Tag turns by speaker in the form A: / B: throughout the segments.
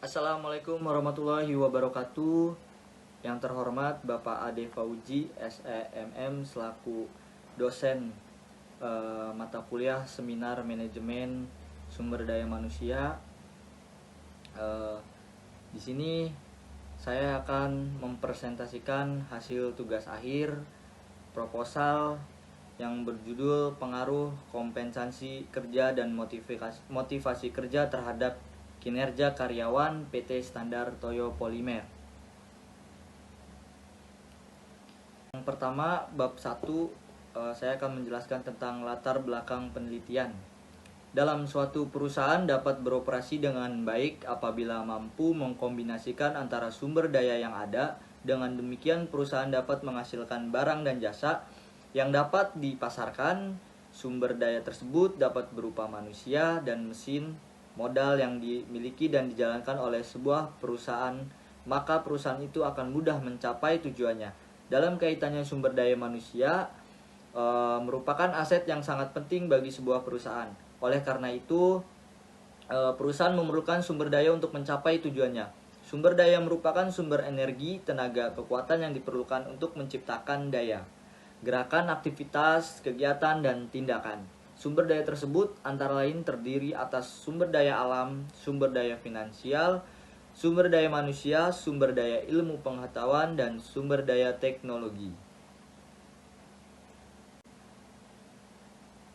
A: Assalamualaikum warahmatullahi wabarakatuh. Yang terhormat Bapak Ade Fauji, SEMM, selaku dosen mata kuliah Seminar Manajemen Sumber Daya Manusia. Di sini saya akan mempresentasikan hasil tugas akhir proposal yang berjudul Pengaruh Kompensasi Kerja dan Motivasi Kerja terhadap Kinerja Karyawan PT Standar Toyo Polimer. Yang pertama, bab 1, saya akan menjelaskan tentang latar belakang penelitian. Dalam suatu perusahaan dapat beroperasi dengan baik apabila mampu mengkombinasikan antara sumber daya yang ada. Dengan demikian perusahaan dapat menghasilkan barang dan jasa yang dapat dipasarkan. Sumber daya tersebut dapat berupa manusia dan mesin, modal yang dimiliki dan dijalankan oleh sebuah perusahaan, maka perusahaan itu akan mudah mencapai tujuannya. Dalam kaitannya sumber daya manusia merupakan aset yang sangat penting bagi sebuah perusahaan. Oleh karena itu, perusahaan memerlukan sumber daya untuk mencapai tujuannya. Sumber daya merupakan sumber energi, tenaga, kekuatan yang diperlukan untuk menciptakan daya, gerakan, aktivitas, kegiatan, dan tindakan. Sumber daya tersebut antara lain terdiri atas sumber daya alam, sumber daya finansial, sumber daya manusia, sumber daya ilmu pengetahuan, dan sumber daya teknologi.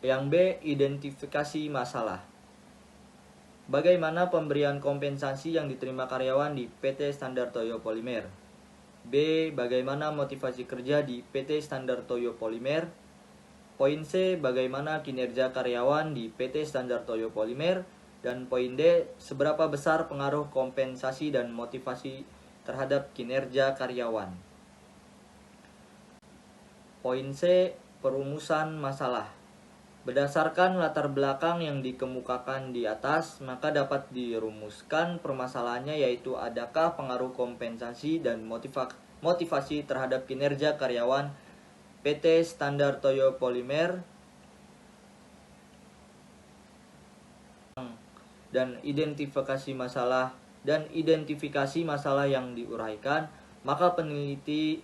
A: Yang B, identifikasi masalah. Bagaimana pemberian kompensasi yang diterima karyawan di PT Standar Toyo Polimer? B, bagaimana motivasi kerja di PT Standar Toyo Polimer? Poin C, bagaimana kinerja karyawan di PT Standar Toyo Polimer? Dan poin D, seberapa besar pengaruh kompensasi dan motivasi terhadap kinerja karyawan? Poin C, perumusan masalah. Berdasarkan latar belakang yang dikemukakan di atas, maka dapat dirumuskan permasalahannya, yaitu adakah pengaruh kompensasi dan motivasi terhadap kinerja karyawan PT Standar Toyo Polimer, dan identifikasi masalah yang diuraikan. Maka peneliti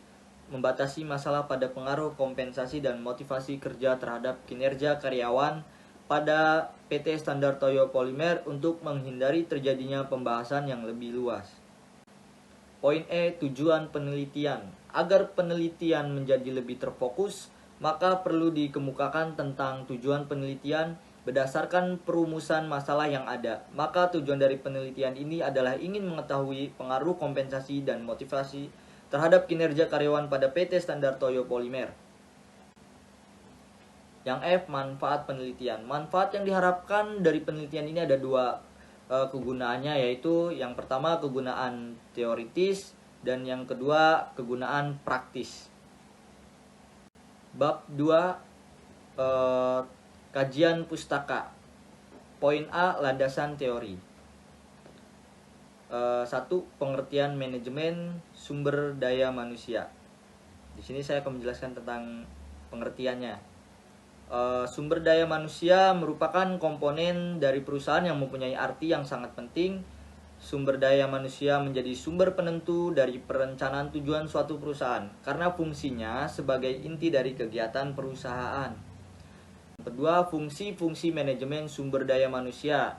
A: membatasi masalah pada pengaruh kompensasi dan motivasi kerja terhadap kinerja karyawan pada PT Standar Toyo Polimer untuk menghindari terjadinya pembahasan yang lebih luas. Poin E, tujuan penelitian. Agar penelitian menjadi lebih terfokus, maka perlu dikemukakan tentang tujuan penelitian berdasarkan perumusan masalah yang ada. Maka tujuan dari penelitian ini adalah ingin mengetahui pengaruh kompensasi dan motivasi terhadap kinerja karyawan pada PT Standar Toyo Polimer. Yang F, manfaat penelitian. Manfaat yang diharapkan dari penelitian ini ada dua kegunaannya, yaitu yang pertama kegunaan teoritis dan yang kedua kegunaan praktis. Bab 2, kajian pustaka. Poin A, landasan teori. 1. Pengertian manajemen sumber daya manusia. Di sini saya akan menjelaskan tentang pengertiannya. Sumber daya manusia merupakan komponen dari perusahaan yang mempunyai arti yang sangat penting. Sumber daya manusia menjadi sumber penentu dari perencanaan tujuan suatu perusahaan karena fungsinya sebagai inti dari kegiatan perusahaan. Kedua, fungsi-fungsi manajemen sumber daya manusia.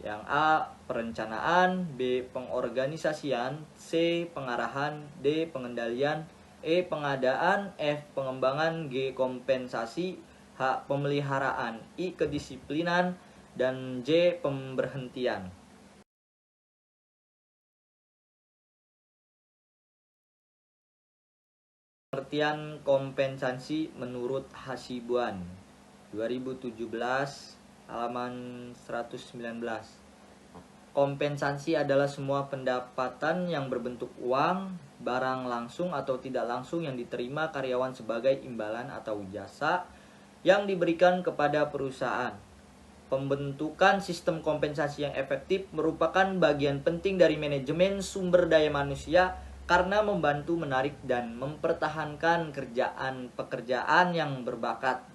A: Yang A, perencanaan, B, pengorganisasian, C, pengarahan, D, pengendalian, E, pengadaan, F, pengembangan, G, kompensasi, H, pemeliharaan, I, kedisiplinan, dan J, pemberhentian. Pengertian kompensasi menurut Hasibuan 2017 halaman 119. Kompensasi adalah semua pendapatan yang berbentuk uang, barang langsung atau tidak langsung yang diterima karyawan sebagai imbalan atau jasa yang diberikan kepada perusahaan. Pembentukan sistem kompensasi yang efektif merupakan bagian penting dari manajemen sumber daya manusia karena membantu menarik dan mempertahankan pekerjaan yang berbakat.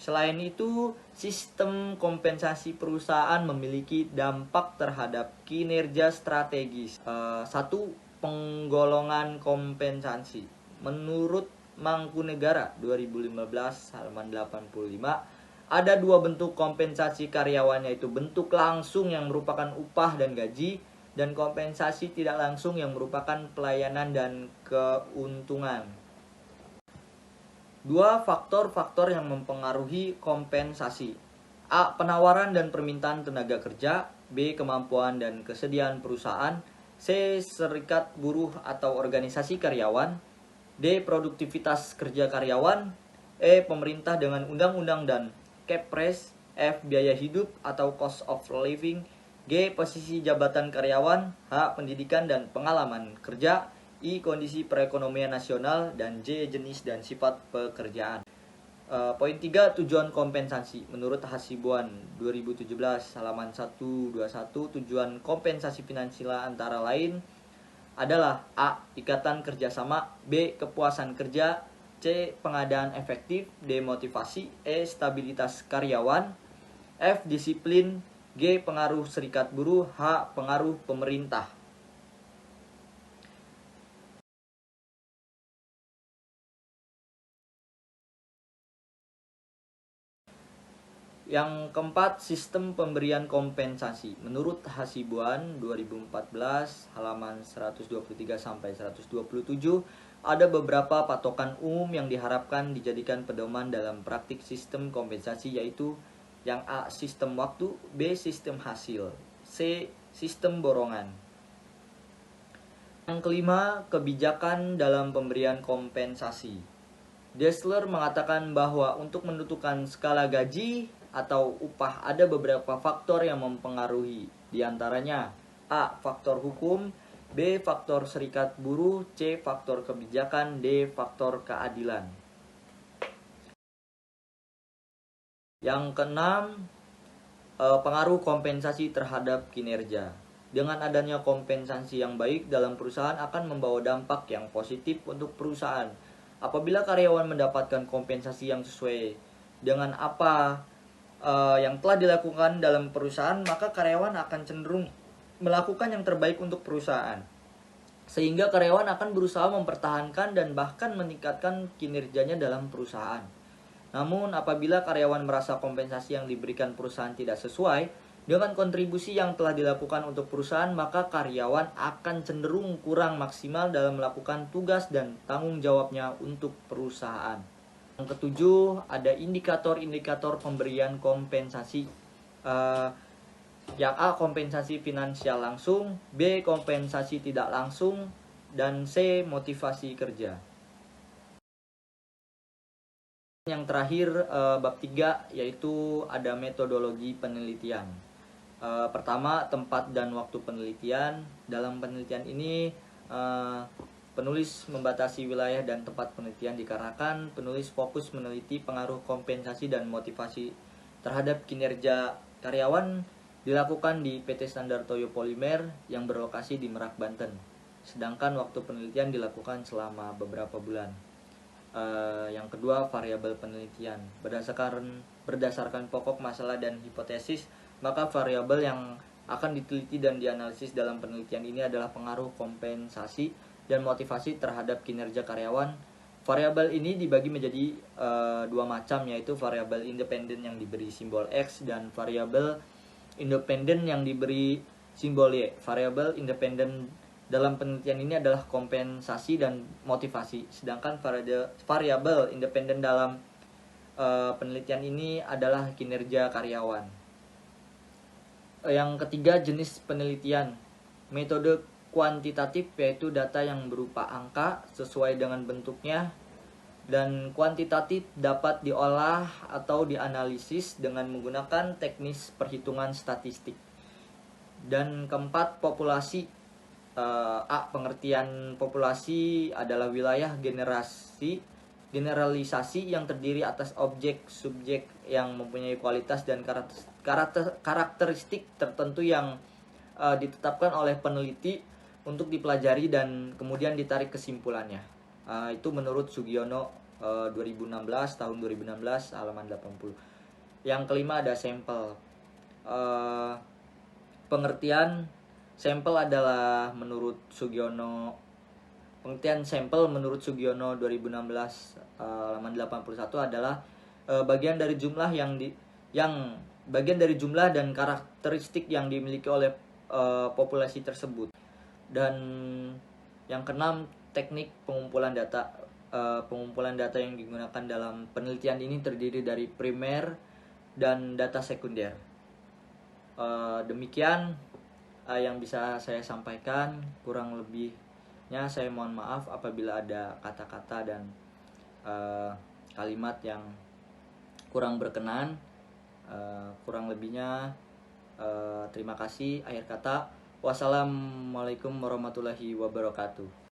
A: Selain itu, sistem kompensasi perusahaan memiliki dampak terhadap kinerja strategis. Satu, penggolongan kompensasi. Menurut Mangkunegara 2015 halaman 85, ada dua bentuk kompensasi karyawan, yaitu bentuk langsung yang merupakan upah dan gaji, dan kompensasi tidak langsung yang merupakan pelayanan dan keuntungan. Dua faktor-faktor yang mempengaruhi kompensasi. A. Penawaran dan permintaan tenaga kerja. B. Kemampuan dan kesediaan perusahaan. C. Serikat buruh atau organisasi karyawan. D. Produktivitas kerja karyawan. E. Pemerintah dengan undang-undang dan Kepres. F. Biaya hidup atau cost of living. G. Posisi jabatan karyawan. H. Pendidikan dan pengalaman kerja. I. Kondisi perekonomian nasional. Dan J. Jenis dan sifat pekerjaan. Poin 3. Tujuan kompensasi. Menurut Hasibuan 2017 halaman 121, tujuan kompensasi finansial antara lain adalah A. Ikatan kerjasama. B. Kepuasan kerja. C. Pengadaan efektif. D. Motivasi. E. Stabilitas karyawan. F. Disiplin. G. Pengaruh serikat buruh. H. Pengaruh pemerintah. Yang keempat, sistem pemberian kompensasi. Menurut Hasibuan 2014 halaman 123 sampai 127, ada beberapa patokan umum yang diharapkan dijadikan pedoman dalam praktik sistem kompensasi, yaitu yang A. Sistem waktu. B. Sistem hasil. C. Sistem borongan. Yang kelima, kebijakan dalam pemberian kompensasi. Dessler mengatakan bahwa untuk menentukan skala gaji atau upah ada beberapa faktor yang mempengaruhi. Di antaranya A. Faktor hukum. B. Faktor serikat buruh. C. Faktor kebijakan. D. Faktor keadilan. Yang keenam, pengaruh kompensasi terhadap kinerja. Dengan adanya kompensasi yang baik dalam perusahaan akan membawa dampak yang positif untuk perusahaan. Apabila karyawan mendapatkan kompensasi yang sesuai dengan apa yang telah dilakukan dalam perusahaan, maka karyawan akan cenderung melakukan yang terbaik untuk perusahaan. Sehingga karyawan akan berusaha mempertahankan dan bahkan meningkatkan kinerjanya dalam perusahaan. Namun apabila karyawan merasa kompensasi yang diberikan perusahaan tidak sesuai dengan kontribusi yang telah dilakukan untuk perusahaan, maka karyawan akan cenderung kurang maksimal dalam melakukan tugas dan tanggung jawabnya untuk perusahaan. Yang ketujuh, ada indikator-indikator pemberian kompensasi. Yang A. Kompensasi finansial langsung. B. Kompensasi tidak langsung. Dan C. Motivasi kerja. Yang terakhir, bab 3, yaitu ada metodologi penelitian. Pertama, tempat dan waktu penelitian. Dalam penelitian ini penulis membatasi wilayah dan tempat penelitian dikarenakan penulis fokus meneliti pengaruh kompensasi dan motivasi terhadap kinerja karyawan dilakukan di PT Standar Toyo Polimer yang berlokasi di Merak, Banten. Sedangkan waktu penelitian dilakukan selama beberapa bulan. Yang kedua, variabel penelitian. Berdasarkan pokok masalah dan hipotesis, maka variabel yang akan diteliti dan dianalisis dalam penelitian ini adalah pengaruh kompensasi dan motivasi terhadap kinerja karyawan. Variabel ini dibagi menjadi dua macam, yaitu variabel independen yang diberi simbol X dan variabel independen yang diberi simbol Y. Variabel independen dalam penelitian ini adalah kompensasi dan motivasi, sedangkan variabel independen dalam penelitian ini adalah kinerja karyawan. Yang ketiga, jenis penelitian. Metode kuantitatif, yaitu data yang berupa angka sesuai dengan bentuknya, dan kuantitatif dapat diolah atau dianalisis dengan menggunakan teknis perhitungan statistik. Dan keempat, populasi. Pengertian populasi adalah wilayah generalisasi yang terdiri atas objek subjek yang mempunyai kualitas dan karakteristik tertentu yang ditetapkan oleh peneliti untuk dipelajari dan kemudian ditarik kesimpulannya. Itu menurut Sugiono 2016, tahun 2016 halaman 80. Yang kelima ada sampel. Pengertian sampel adalah pengertian sampel menurut Sugiono 2016 halaman 81 adalah bagian dari jumlah bagian dari jumlah dan karakteristik yang dimiliki oleh populasi tersebut. Dan yang keenam, teknik pengumpulan data. Pengumpulan data yang digunakan dalam penelitian ini terdiri dari primer dan data sekunder. Demikian yang bisa saya sampaikan. Kurang lebihnya saya mohon maaf apabila ada kata-kata dan kalimat yang kurang berkenan. Kurang lebihnya terima kasih. Akhir kata, wassalamualaikum warahmatullahi wabarakatuh.